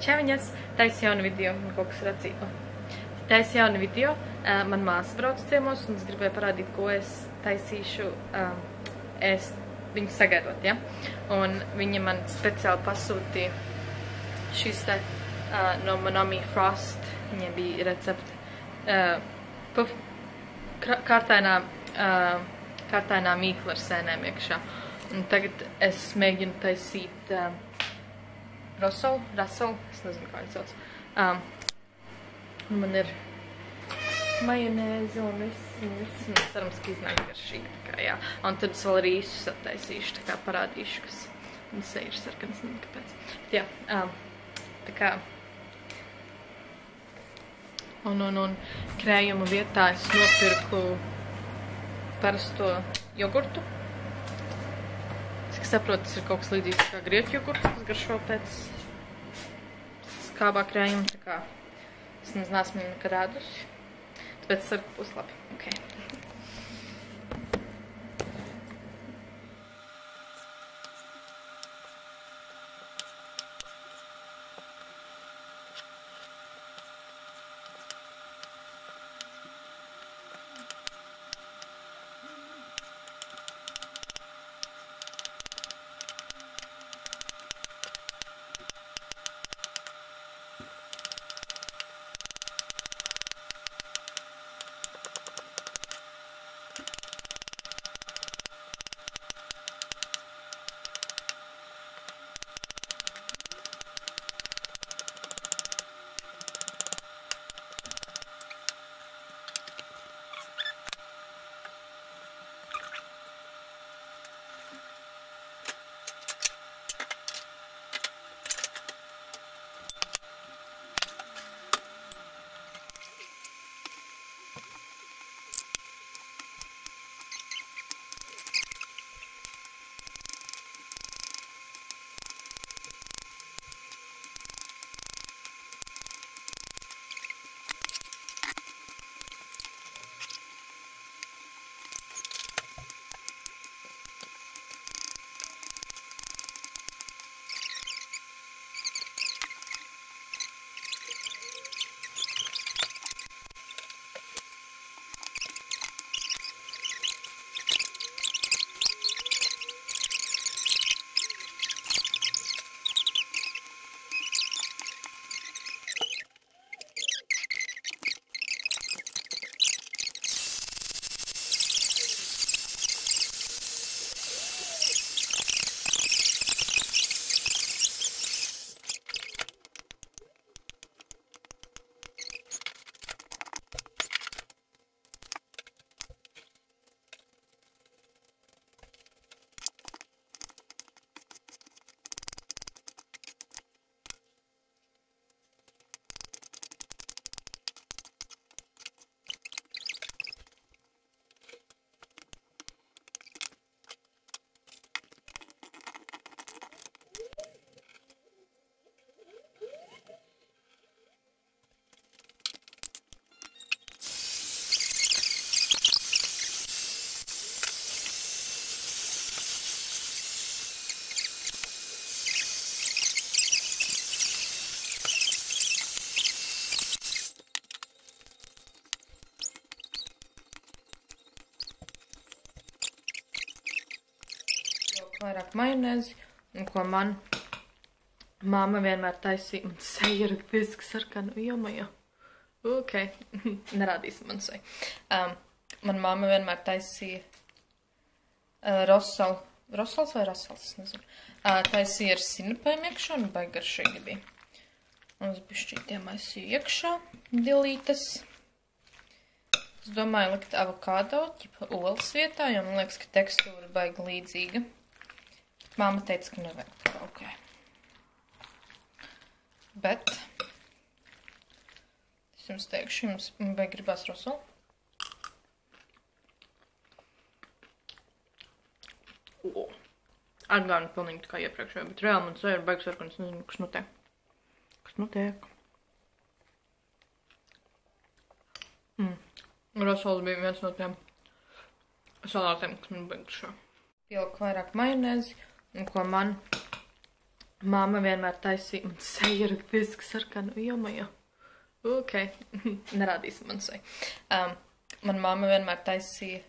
Čaviņas, taisa jaunu video, man kaut kas racīja. Taisa jaunu video, man māsa brauc ciemos, un es gribēju parādīt, ko es taisīšu ēst viņu sagaidot, ja? Un viņa man speciāli pasūtīja šis te no Monami Frost, viņa bija recepte kārtainā mīkla ar sēnēm iekšā. Un tagad es mēģinu taisīt Russell, es nezinu, kā viņi sauc. Man ir majonēze un viss, cerams, ka iznāk garšīgi, tā kā, jā. Un tad es vēl rīsus attaisīšu, tā kā parādīšu, kas viņas seja ir sarkanas, nezinu, kāpēc. Bet jā, tā kā. Un krējuma vietā es nopirku parasto jogurtu. Cik saprotu, tas ir kaut kas līdzīgs kā grieķu jogurts, kas garšo pēc skābā krējuma, tā kā es neesmu nekad ēdusi. Tāpēc es ceru, ka būs labi. Okay. Vairāk majonēzi, un ko man mamma vienmēr taisīja, man seja ir diezgan sarkana, jomajo. Ok, nerādīsim man seju. Man mamma vienmēr taisīja Rossals vai Rassals, es nezinu. Taisīja ar sinepēm iekšā, un baigi garšīgi bija. Un es bišķītiem aizsīju iekšā, dilītes. Es domāju likt avokādo, ķipa olas vietā, jo man liekas, ka tekstūra baigi līdzīga. Māma teica, ka nevajag tā, ok. Bet es jums teikšu, jums vai gribās Russell? Atgādina pilnīgi tā kā iepriekšējā, bet reāli man seja ir baigs sarkanas, nezinu, kas notiek. Kas notiek? Russells bija viens no tiem salātiem, kas man baigs šo. Pieliku vairāk majonēzi, un ko man Māma vienmēr taisīja man seju raktiski sarkanu, jomajā. Ok, nerādīsim man seju. Man māma vienmēr taisīja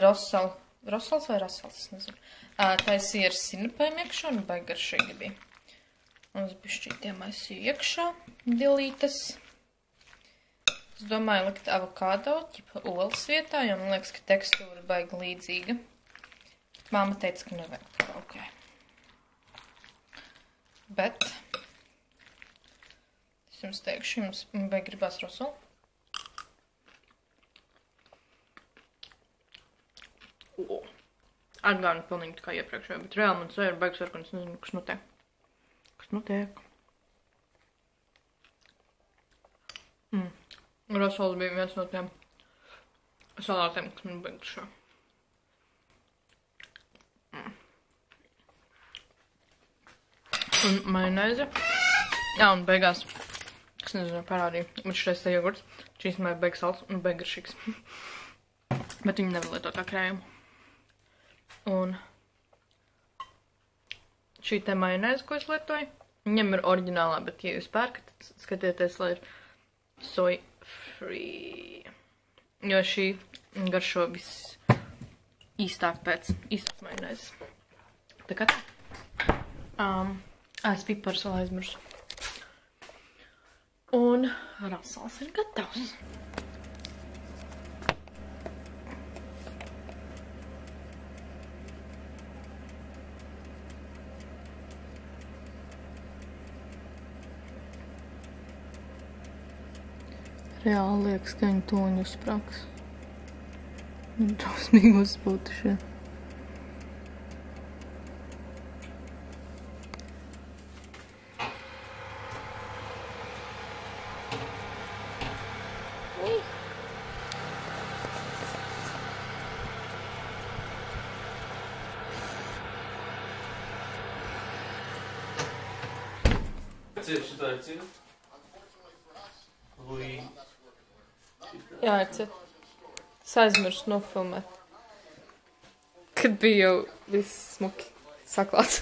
Rosals vai Rasals, es nezinu. Taisīja ar sinepēm iekšā un baigi garšīgi bija. Un es bišķītiem aizsīju iekšā dilītes. Es domāju likt avokādo, ķipa olas vietā, jo man liekas, ka tekstūra baigi līdzīga. Māma teica, ka nevajag tā kā ok. Bet es jums teikšu, jums baigi gribās Rosalu. Atgādina pilnīgi tā kā iepriekšējā, bet reāli man seja ir baigs sarkans, nezinu, kas notiek. Kas notiek? Rosals bija viens no tiem salātiem, kas man baigs šo. Un majonēze. Jā, un beigās, es nezinu, parādīju, bet šitais te jogurts. Šīs man ir baigs salds un baigs garšīgs. Bet viņi nevar lietot tā krējumu. Un šī te majonēze, ko es lietoju, viņam ir oriģinālā, bet ja jūs pērkat, tad skatieties, lai ir soy free. Jo šī garšo viss īstāk pēc īstāk majonēzes. Tā kā tā. Es piparus vēl aizmirsu. Un rasals ir gatavs. Reāli liekas, ka viņi toņu uzsprāks. Drausmīgi uzspūti šie. Šitā ir cita? Jā, ir cita. Es aizmirsu nofilmēt. Kad bija jau viss smuki saklāts.